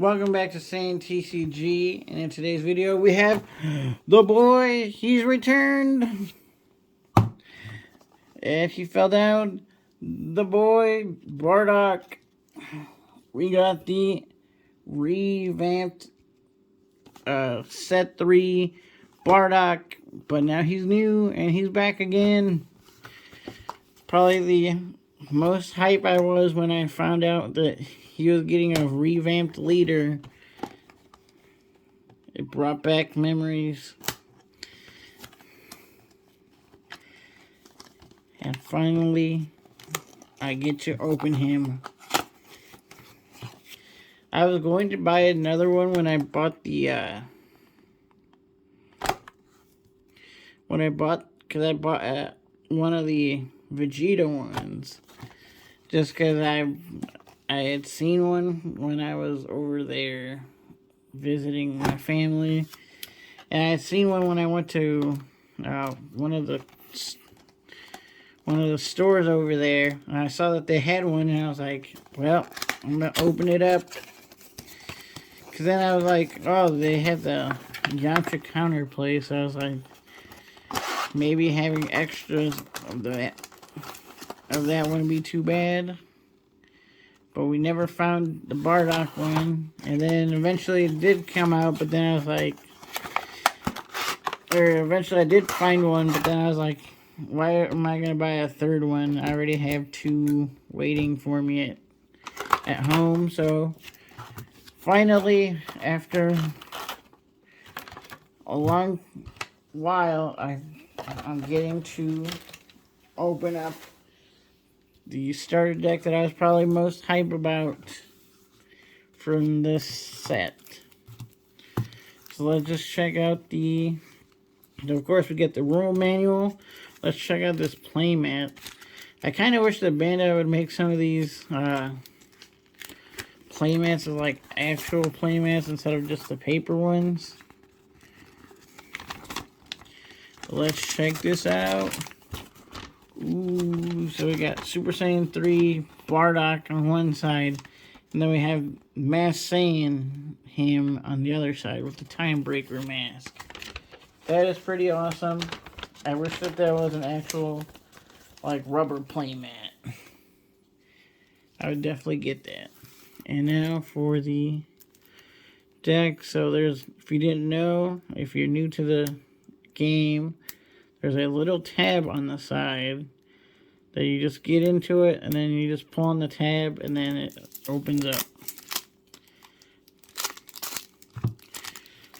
Welcome back to Saiyan TCG, and in today's video we have the boy. He's returned, and he fell down. The boy Bardock. We got the revamped set 3 Bardock, but now he's new and he's back again. Probably the most hype I was when I found out that he was getting a revamped leader. It brought back memories. And finally, I get to open him. I was going to buy another one when I bought the, because I bought one of the Vegeta ones. Just because I had seen one when I was over there visiting my family. And I had seen one when I went to one of the stores over there. And I saw that they had one, and I was like, well, I'm going to open it up. Because then I was like, oh, they have the Yamcha counter play. So I was like, maybe having extras of that wouldn't be too bad. But we never found the Bardock one. And then eventually it did come out, but then I was like, or eventually I did find one, but then I was like, why am I going to buy a third one? I already have 2 waiting for me at home. So finally, after a long while, I'm getting to open up the starter deck that I was probably most hype about from this set. So let's just check out of course we get the rule manual. Let's check out this playmat. I kind of wish that Bandai would make some of these playmats as like actual playmats instead of just the paper ones. Let's check this out. Ooh, so we got Super Saiyan 3 Bardock on one side, and then we have Masked Saiyan him on the other side with the Time Breaker mask. That is pretty awesome. I wish that was an actual like rubber playmat. I would definitely get that. And now for the deck. So there's, if you didn't know, if you're new to the game, there's a little tab on the side that you just get into it, and then you just pull on the tab, and then it opens up.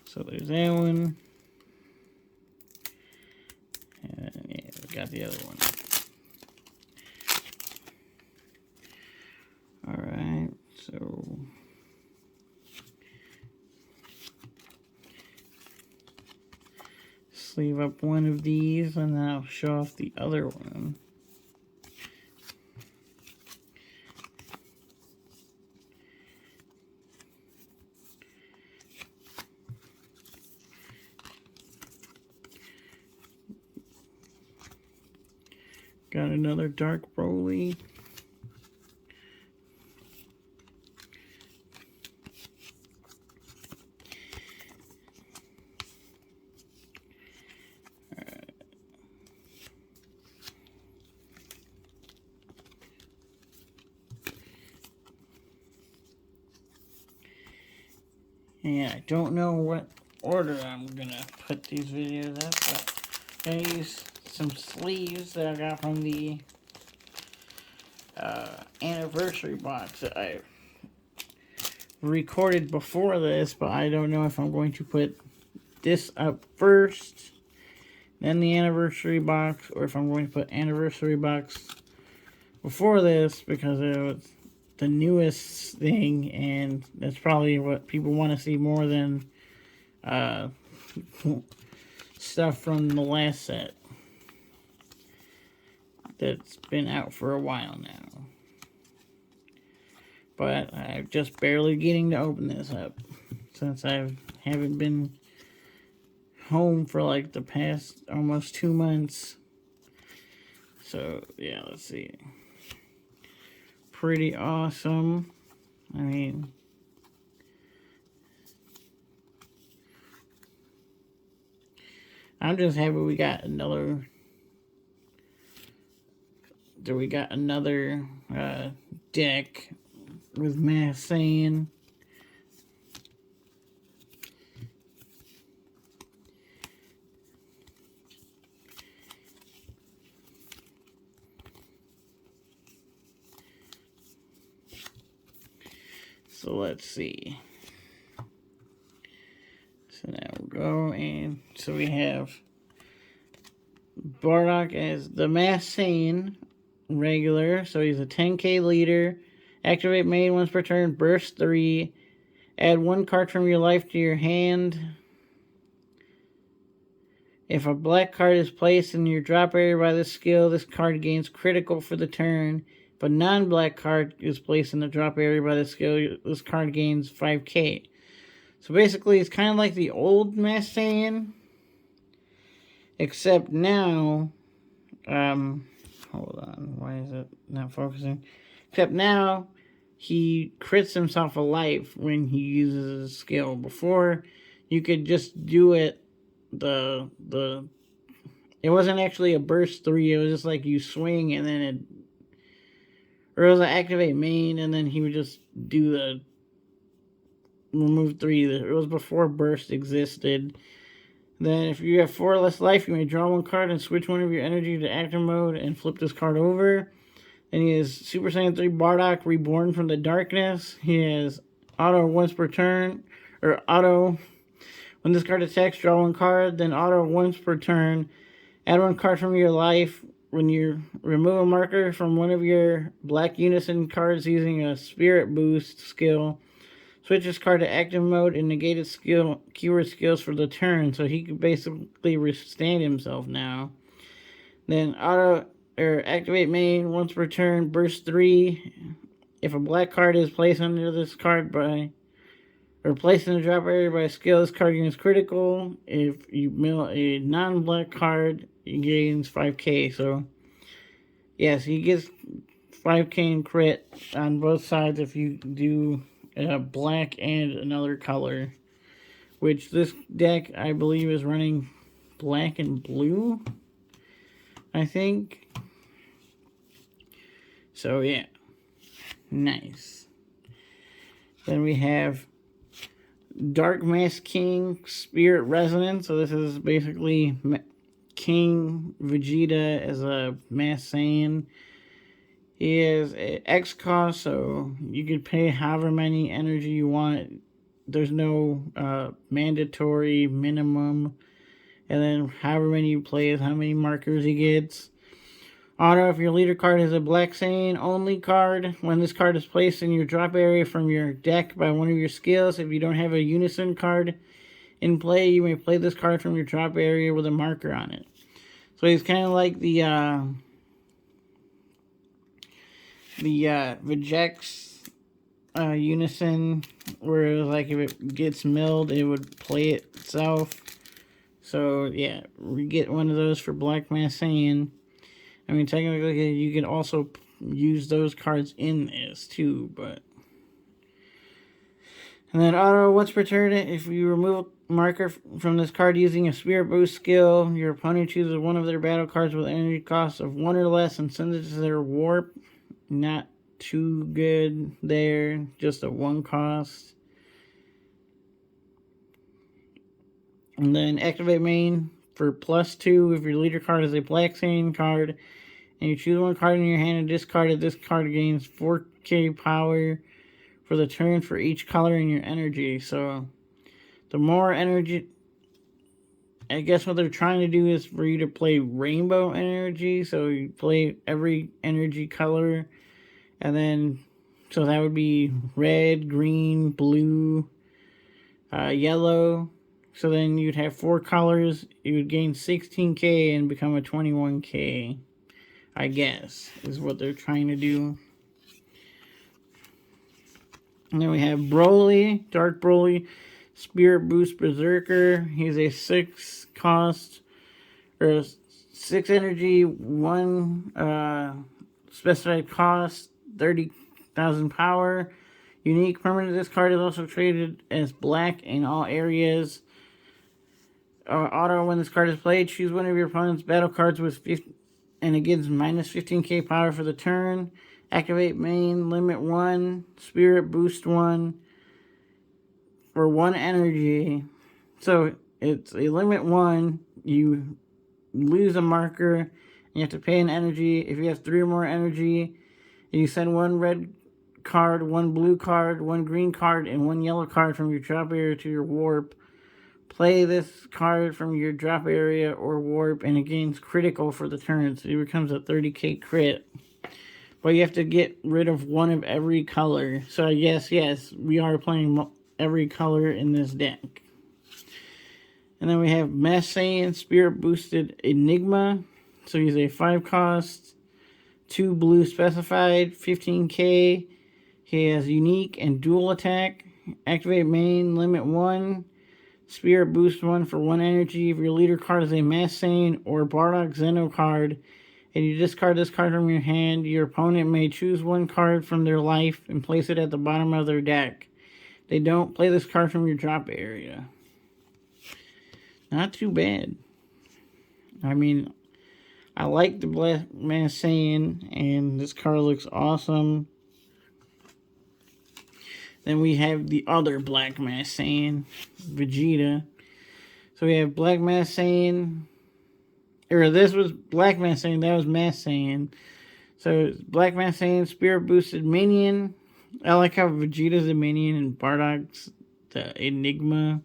So there's that one. And yeah, we got the other one. Alright, so sleeve up one of these, and then I'll show off the other one. Got another Dark Broly. And I don't know what order I'm gonna put these videos up, but I'm gonna use some sleeves that I got from the anniversary box that I recorded before this, but I don't know if I'm going to put this up first, then the anniversary box, or if I'm going to put anniversary box before this, because it was the newest thing, and that's probably what people want to see more than stuff from the last set that's been out for a while now. But I'm just barely getting to open this up since I haven't been home for like the past almost 2 months. So yeah, let's see. Pretty awesome. I mean, I'm just happy we got another. Deck with Masked Saiyan. So let's see. So now we'll go, and so we have Bardock as the Masked Saiyan regular. So he's a 10k leader. Activate main once per turn. Burst 3. Add 1 card from your life to your hand. If a black card is placed in your drop area by this skill, this card gains critical for the turn. If a non-black card is placed in the drop area by this skill, this card gains 5k. So basically, it's kind of like the old Masked Saiyan. Except now, hold on, why is it not focusing? Except now, he crits himself a life when he uses his skill. Before, you could just do it, it wasn't actually a burst 3, it was just like you swing and then or it was an activate main and then he would just do the remove 3. It was before burst existed. Then if you have 4 less life, you may draw 1 card and switch one of your energy to active mode and flip this card over. Then he has Super Saiyan 3 Bardock, Reborn from the Darkness. He has auto once per turn, or auto, when this card attacks, draw 1 card, then auto once per turn. Add 1 card from your life. When you remove a marker from one of your black unison cards using a Spirit Boost skill, switch this card to active mode and negate its keyword skills for the turn, so he can basically withstand himself now. Then activate main once per turn, burst 3. If a black card is placed under this card placed in the drop area by a skill, this card gains critical. If you mill a non-black card, he gains 5k. So yes, he gets 5k in crit on both sides if you do black and another color, which this deck I believe is running black and blue, I think. So yeah, nice. Then we have Dark Mask King Spirit Resonance. So this is basically King Vegeta as a Masked Saiyan. He has X cost, so you could pay however many energy you want. There's no mandatory minimum. And then however many you play is how many markers he gets. Auto, if your leader card is a Black Saiyan only card, when this card is placed in your drop area from your deck by one of your skills, if you don't have a Unison card in play, you may play this card from your drop area with a marker on it. So he's kind of like the Vegex Unison, where it was like if it gets milled, it would play it itself. So yeah, we get one of those for Black Masked Saiyan. I mean, technically, you can also use those cards in this, too, but... And then auto, once per turn, if you remove a marker from this card using a Spirit Boost skill, your opponent chooses one of their battle cards with energy cost of 1 or less and sends it to their warp. Not too good there, just a 1 cost. And then activate main for +2 if your leader card is a Black Saiyan card. And you choose 1 card in your hand and discard it. This card gains 4k power for the turn for each color in your energy. So, the more energy... I guess what they're trying to do is for you to play rainbow energy. So, you play every energy color. And then... So, that would be red, green, blue, yellow. So, then you'd have 4 colors. You would gain 16k and become a 21k. I guess, is what they're trying to do. And then we have Broly, Dark Broly, Spirit Boost Berserker. He's a 6 cost, or 6 energy, 1 specified cost, 30,000 power. Unique permanent, this card is also traded as black in all areas auto when this card is played. Choose one of your opponent's battle cards with 50, and it gives minus 15k power for the turn. Activate main, limit 1, spirit boost 1 for 1 energy. So it's a limit 1. You lose a marker, and you have to pay an energy. If you have 3 or more energy, you send 1 red card, 1 blue card, 1 green card, and 1 yellow card from your drop area to your warp. Play this card from your drop area or warp, and it gains critical for the turn, so it becomes a 30k crit. But you have to get rid of 1 of every color. So I guess, yes, we are playing every color in this deck. And then we have Masked Saiyan Spirit Boosted Enigma. So he's a 5 cost, 2 blue specified, 15k. He has unique and dual attack. Activate main, limit 1. Spirit boost 1 for 1 energy. If your leader card is a Masked Saiyan or Bardock Zeno card, and you discard this card from your hand, your opponent may choose 1 card from their life and place it at the bottom of their deck. They don't play this card from your drop area. Not too bad. I mean, I like the Black Masked Saiyan, and this card looks awesome. Then we have the other Black Masked Saiyan, Vegeta. So we have Black Masked Saiyan, or this was Black Masked Saiyan, that was Masked Saiyan. So Black Masked Saiyan, Spirit Boosted Minion. I like how Vegeta's a minion and Bardock's the Enigma.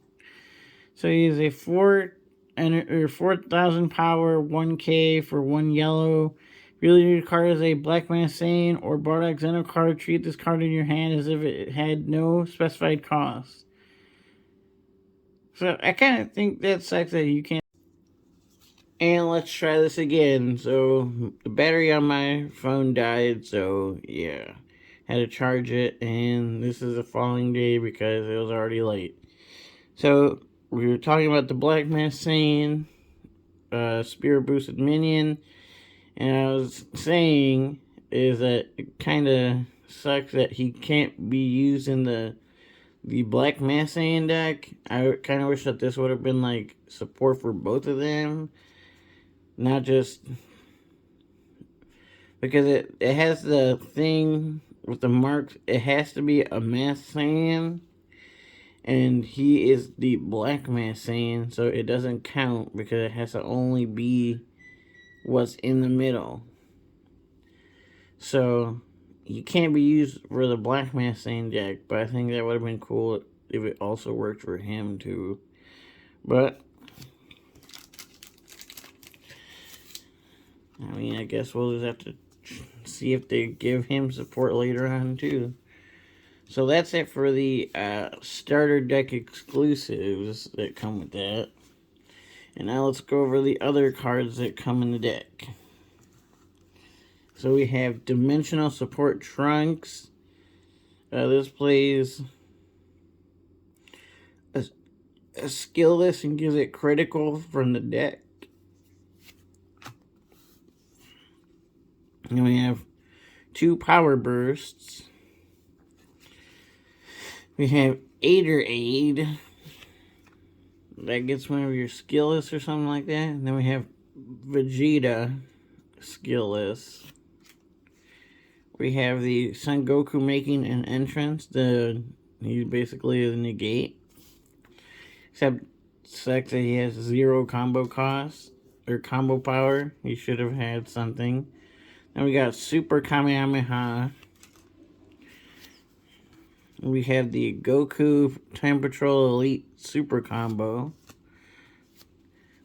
So he is a 4,000 power, 1k for 1 yellow. Really, your card is a Black Masked Saiyan or Bardock Zeno card. Treat this card in your hand as if it had no specified cost. So I kind of think that sucks that you can't. And let's try this again. So the battery on my phone died, so yeah. Had to charge it, and this is a falling day because it was already late. So we were talking about the Black Masked Saiyan, Spirit Boosted Minion, and I was saying is that it kind of sucks that he can't be used in the Black Masked Saiyan deck. I kind of wish that this would have been like support for both of them, not just because it has the thing with the marks. It has to be a Masked Saiyan, and he is the Black Masked Saiyan, so it doesn't count because it has to only be what's in the middle. So he can't be used for the Black Masked Saiyan deck, but I think that would have been cool if it also worked for him too. But I mean, I guess we'll just have to see if they give him support later on too. So that's it for the starter deck exclusives that come with that. And now let's go over the other cards that come in the deck. So we have Dimensional Support Trunks. This plays a skillless and gives it critical from the deck. And we have 2 Power Bursts. We have Aid. That gets one of your skillless or something like that. And then we have Vegeta, skillless. We have the Son Goku making an entrance. He basically is a negate. Except sucks that he has 0 combo cost or combo power. He should have had something. Then we got Super Kamehameha. We have the Goku Time Patrol Elite Super Combo.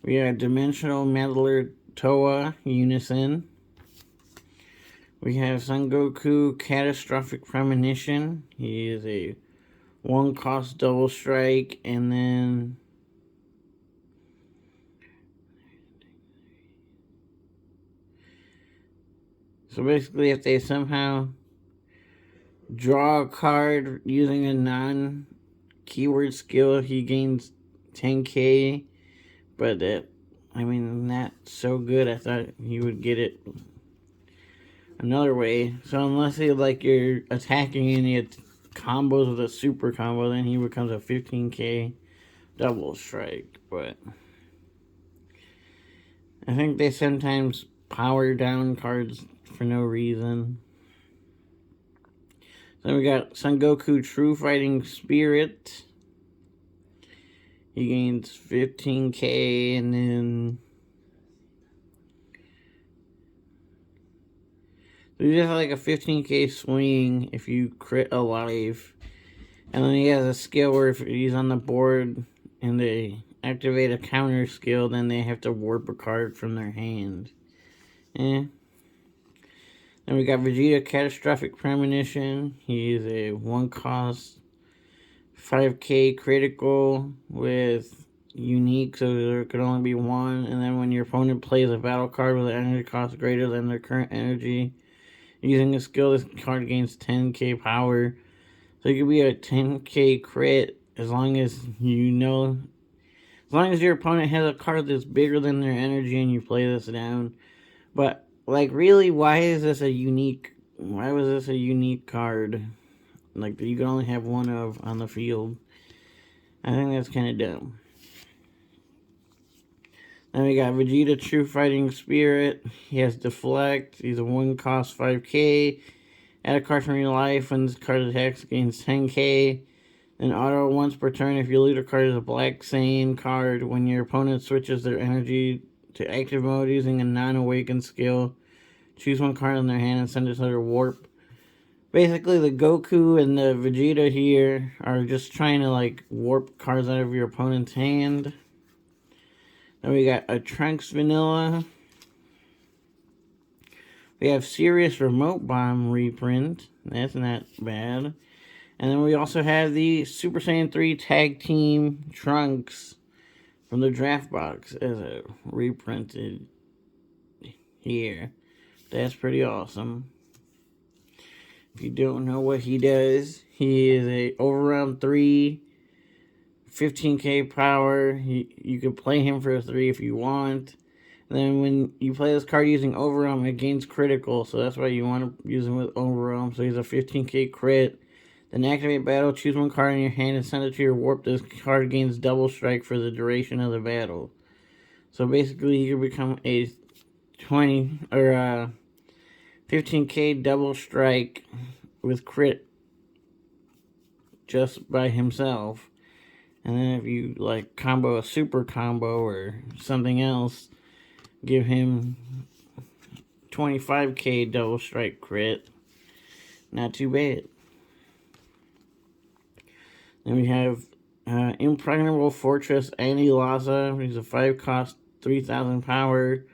We have Dimensional Meddler Toa Unison. We have Son Goku Catastrophic Premonition. He is a 1 cost double strike, and then so basically if they somehow draw a card using a non-keyword skill, he gains 10k, but I mean, not so good. I thought he would get it another way. So unless he you're attacking any combos with a super combo, then he becomes a 15k double strike. But I think they sometimes power down cards for no reason. Then we got Son Goku True Fighting Spirit. He gains 15k, and then there's just like a 15k swing if you crit a life. And then he has a skill where if he's on the board and they activate a counter skill, then they have to warp a card from their hand. Then we got Vegeta Catastrophic Premonition. He is a 1-cost 5k critical with unique, so there could only be one. And then when your opponent plays a battle card with an energy cost greater than their current energy, using a skill, this card gains 10k power. So it could be a 10k crit as long as you know, as long as your opponent has a card that's bigger than their energy and you play this down. But, like, really, why is this a unique, why was this a unique card? Like, that you can only have one of on the field. I think that's kind of dumb. Then we got Vegeta True Fighting Spirit. He has Deflect. He's a 1-cost 5k. Add a card from your life. When this card attacks, gains 10k. Then auto once per turn. If your leader card is a Black Saiyan card, when your opponent switches their energy to active mode using a non-awakened skill, choose one card in their hand and send it to their warp. Basically, the Goku and the Vegeta here are just trying to, like, warp cards out of your opponent's hand. Then we got a Trunks Vanilla. We have Serious Remote Bomb reprint. That's not bad. And then we also have the Super Saiyan 3 Tag Team Trunks from the draft box as a reprinted here. That's pretty awesome. If you don't know what he does, he is a Overwhelm 3, 15k power. You can play him for a 3 if you want. And then when you play this card using Overwhelm, it gains critical, so that's why you want to use him with Overwhelm. So he's a 15k crit. Then activate battle, choose one card in your hand and send it to your warp. This card gains double strike for the duration of the battle. So basically, you can become a 20 or 15k double strike with crit just by himself. And then if you like combo a super combo or something else, give him 25k double strike crit. Not too bad. Then we have Impregnable Fortress Anilaza. He's a 5-cost, 3,000 power.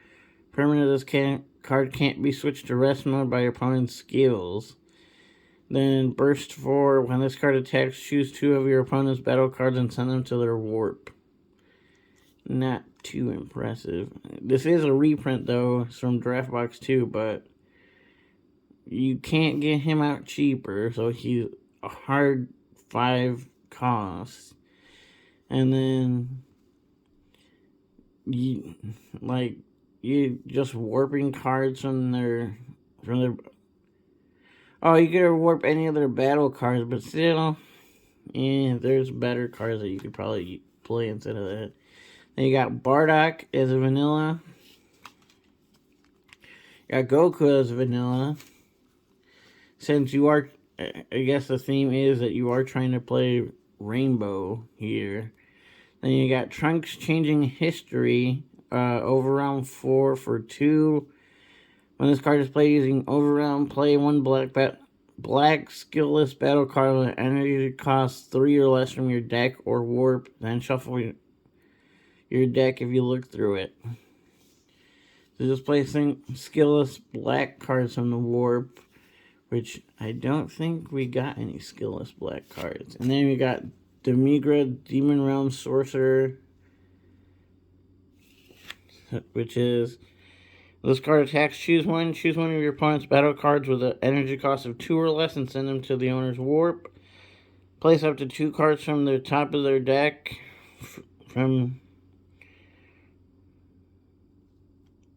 Permanent of this card can't be switched to rest mode by your opponent's skills. Then Burst 4. When this card attacks, choose 2 of your opponent's battle cards and send them to their warp. Not too impressive. This is a reprint, though. It's from Draft Box 2, but you can't get him out cheaper, so he's a hard 5 costs. And then you just warping cards from their oh, you could warp any of their battle cards, but still, there's better cards that you could probably play instead of that. Then you got Bardock as a vanilla. You got Goku as a vanilla. Since you are, I guess the theme is that you are trying to play Rainbow here. Then you got Trunks Changing History, Overwhelm 4 for 2. When this card is played using Overwhelm, play one black skillless battle card with an energy cost 3 or less from your deck or warp. Then shuffle your deck if you look through it. So just placing skillless black cards from the warp, which I don't think we got any skillless black cards. And then we got Demigra Demon Realm Sorcerer, which is, this card attacks, choose one of your opponent's battle cards with an energy cost of 2 or less and send them to the owner's warp. Place up to 2 cards from the top of their deck, from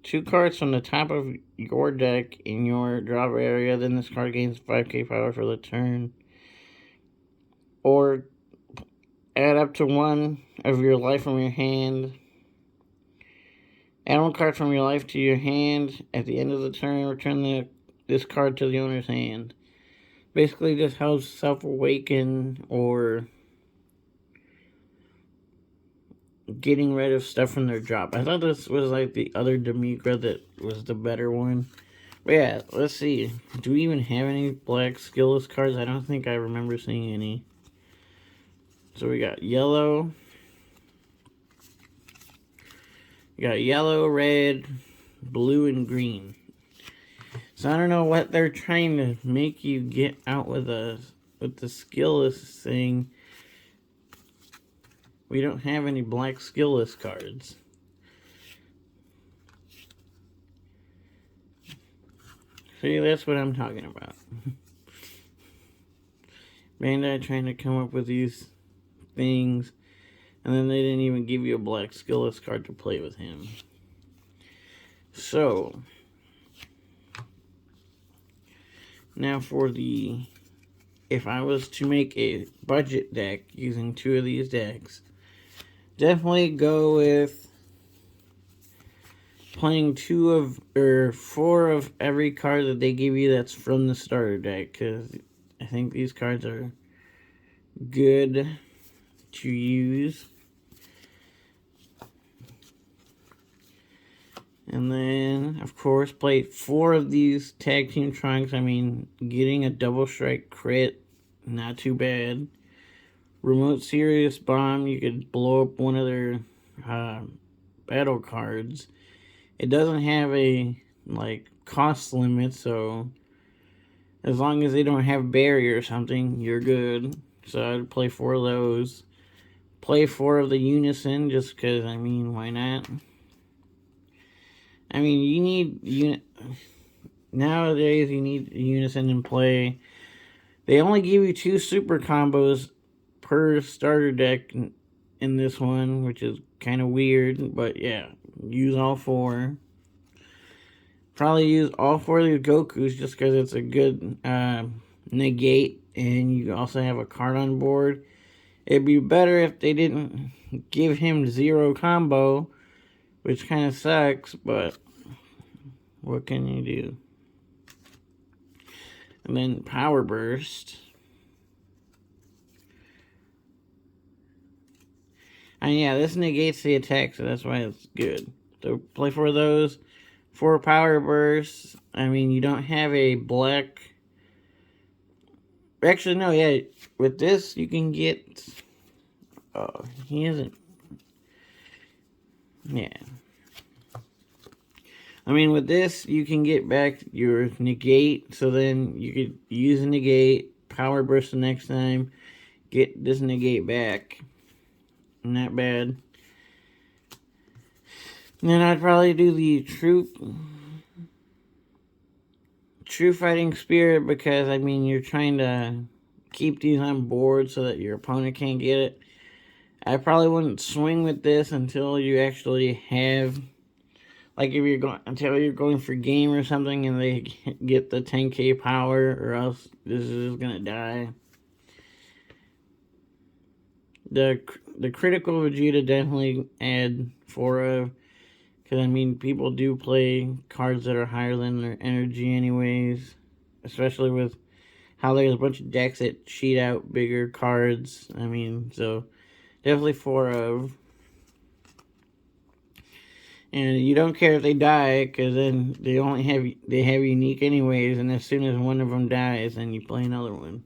2 cards from the top of your deck in your drop area. Then this card gains 5k power for the turn. Or add up to 1 of your life from your hand Add one card from your life to your hand. At the end of the turn, return this card to the owner's hand. Basically, this helps self-awaken or getting rid of stuff from their drop. I thought this was like the other Demigra that was the better one. But yeah, let's see. Do we even have any black skillless cards? I don't think I remember seeing any. So we got yellow. We got yellow, red, blue, and green. So I don't know what they're trying to make you get out with the skillless thing. We don't have any black skillless cards. See, that's what I'm talking about. Bandai trying to come up with these things, and then they didn't even give you a black skillless card to play with him. So, now for the, if I was to make a budget deck using two of these decks, definitely go with playing four of every card that they give you that's from the starter deck, because I think these cards are good to use. And then, of course, play 4 of these tag team trunks. I mean, getting a double strike crit, not too bad. Remote serious bomb, you could blow up one of their battle cards. It doesn't have a cost limit, so as long as they don't have barrier or something, you're good. So I'd play 4 of those. Play 4 of the unison, just because, I mean, why not? I mean, you need nowadays you need unison in play. They only give you 2 super combos per starter deck in this one, which is kind of weird, but yeah, use all 4. Probably use all 4 of the Gokus just because it's a good negate, and you also have a card on board. It'd be better if they didn't give him 0 combo, which kind of sucks, but what can you do? And then Power Burst. And yeah, this negates the attack, so that's why it's good. So play 4 of those. 4 Power Bursts. I mean, you don't have a black... Actually, no, yeah. With this, you can get... Oh, he isn't... Yeah. I mean, with this, you can get back your negate, so then you could use a negate, Power Burst the next time, get this negate back. Not bad. And then I'd probably do the True Fighting Spirit, because, I mean, you're trying to keep these on board so that your opponent can't get it. I probably wouldn't swing with this until you actually have... Like until you're going for game or something and they get the 10k power, or else this is just gonna die. The critical Vegeta definitely add 4 of, because I mean people do play cards that are higher than their energy anyways, especially with how there's a bunch of decks that cheat out bigger cards. I mean, so definitely 4 of. And you don't care if they die, because then they have unique anyways, and as soon as one of them dies, then you play another one.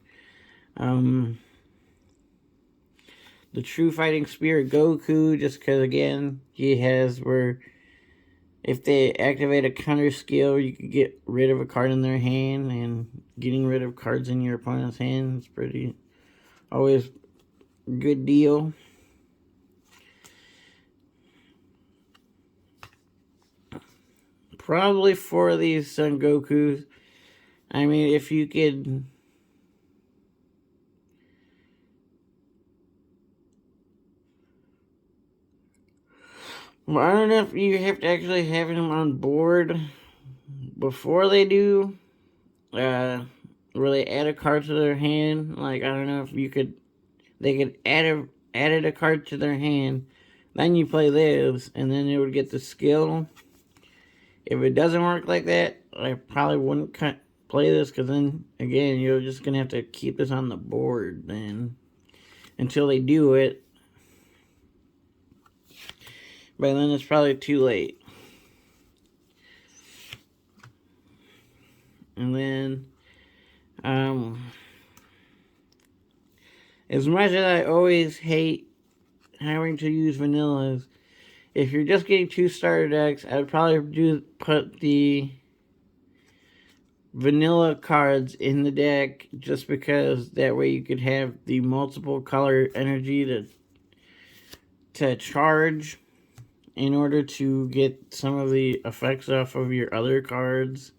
The True Fighting Spirit Goku, just because, again, he has where if they activate a counter skill, you could get rid of a card in their hand, and getting rid of cards in your opponent's hand is always a good deal. Probably 4 of these Son Gokus. I mean, if you could... Well, I don't know if you have to actually have them on board before they do. Where they add a card to their hand. Like, I don't know if you could... They could added a card to their hand Then you play this, and then it would get the skill. If it doesn't work like that, I probably wouldn't play this, because then, again, you're just going to have to keep this on the board then until they do it. But then it's probably too late. And then, as much as I always hate having to use vanillas, if you're just getting 2 starter decks, I would probably put the vanilla cards in the deck, just because that way you could have the multiple color energy to charge in order to get some of the effects off of your other cards,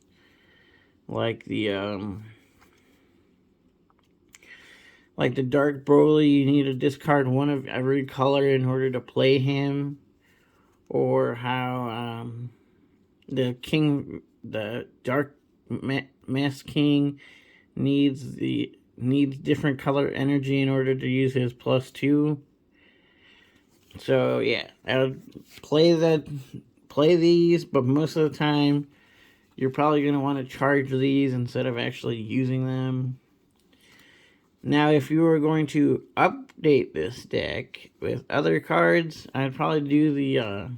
like the Dark Broly. You need to discard one of every color in order to play him, or how the Dark Masked King needs different color energy in order to use his +2. So yeah, I would play these, but most of the time you're probably going to want to charge these instead of actually using them. Now, if you were going to update this deck with other cards, I'd probably do the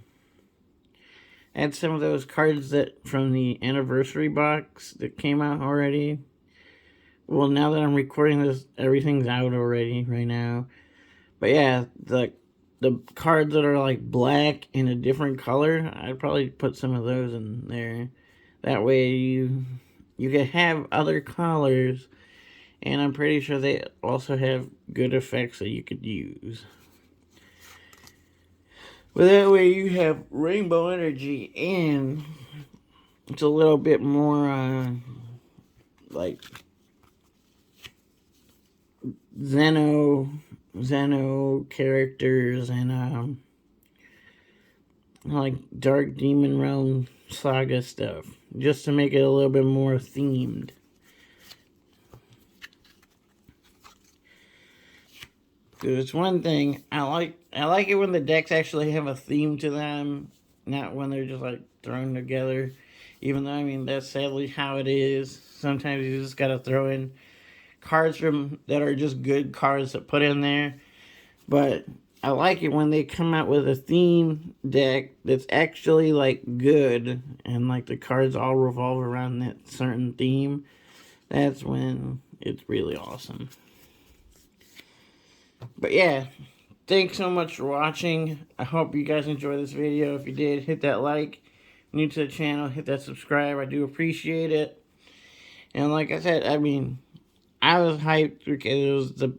add some of those cards that from the anniversary box that came out already. Well, now that I'm recording this, everything's out already right now. But yeah, the cards that are like black in a different color, I'd probably put some of those in there. That way you can have other colors, and I'm pretty sure they also have good effects that you could use. But that way you have rainbow energy, and it's a little bit more like Xeno characters, and like Dark Demon Realm Saga stuff, just to make it a little bit more themed. Because it's one thing, I like it when the decks actually have a theme to them, not when they're just like thrown together. Even though, I mean, that's sadly how it is. Sometimes you just gotta throw in cards that are just good cards to put in there. But I like it when they come out with a theme deck that's actually like good, and like the cards all revolve around that certain theme. That's when it's really awesome. But yeah, thanks so much for watching. I hope you guys enjoyed this video. If you did, hit that like. New to the channel, hit that subscribe. I do appreciate it. And like I said, I mean, I was hyped because it was the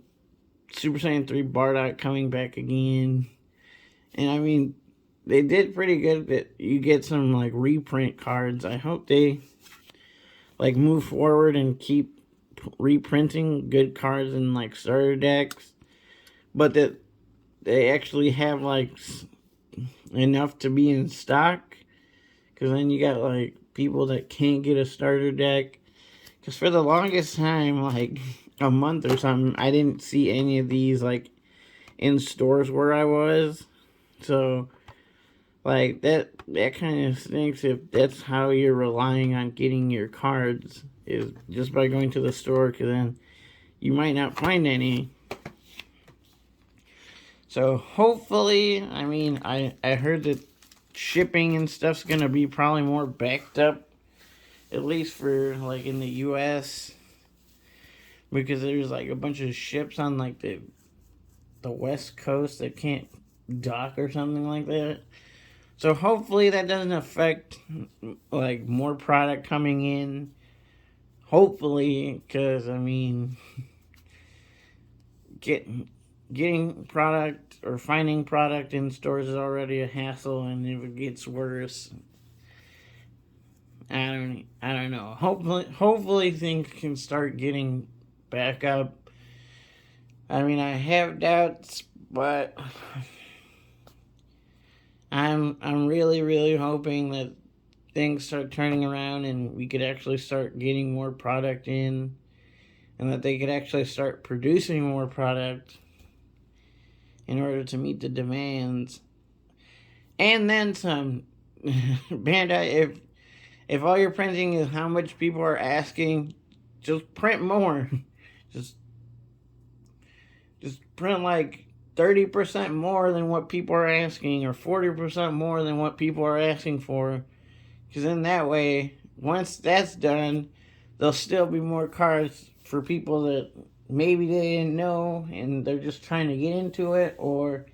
Super Saiyan 3 Bardock coming back again. And I mean, they did pretty good that you get some like reprint cards. I hope they like move forward and keep reprinting good cards in like starter decks, but that they actually have like enough to be in stock. Because then you got like people that can't get a starter deck. Because for the longest time, like a month or something, I didn't see any of these like in stores where I was. So like that kind of stinks if that's how you're relying on getting your cards, is just by going to the store, because then you might not find any. So hopefully, I mean, I heard that shipping and stuff's gonna be probably more backed up, at least for like in the US, because there's like a bunch of ships on like the West Coast that can't dock or something like that. So hopefully that doesn't affect like more product coming in. Hopefully, because I mean, getting product or finding product in stores is already a hassle, and if it gets worse, I don't know. Hopefully things can start getting back up. I mean, I have doubts, but I'm really hoping that things start turning around and we could actually start getting more product in, and that they could actually start producing more product in order to meet the demands. And then some. Bandai, if all you're printing is how much people are asking, just print more. just just print like 30% more than what people are asking, or 40% more than what people are asking for. Because in that way, once that's done, there'll still be more cards for people that maybe they didn't know and they're just trying to get into it, or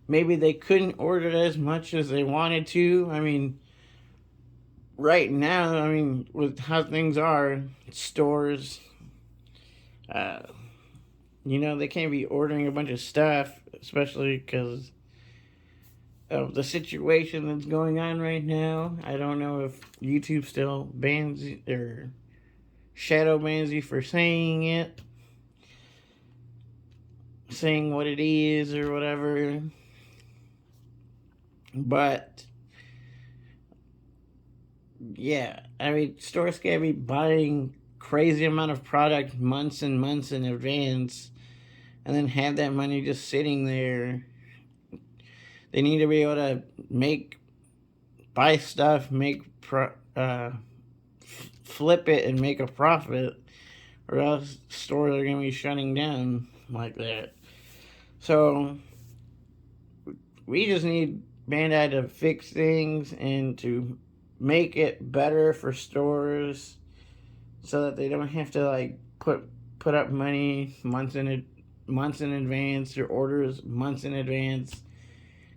maybe they couldn't order as much as they wanted to. I mean, right now, I mean, with how things are, stores, uh, they can't be ordering a bunch of stuff, especially because of the situation that's going on right now. I don't know if YouTube still bans or shadow bans you for saying it, saying what it is or whatever. But yeah, I mean, stores can't be buying crazy amount of product months and months in advance and then have that money just sitting there. They need to be able to buy stuff, flip it and make a profit, or else stores are going to be shutting down like that. So we just need Bandai to fix things and to make it better for stores so that they don't have to like put up money months in advance, or orders months in advance,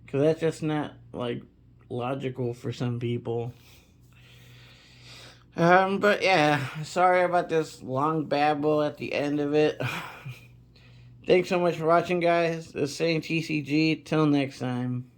because that's just not like logical for some people. But yeah, sorry about this long babble at the end of it. Thanks so much for watching, guys. This is Saiyan TCG. Till next time.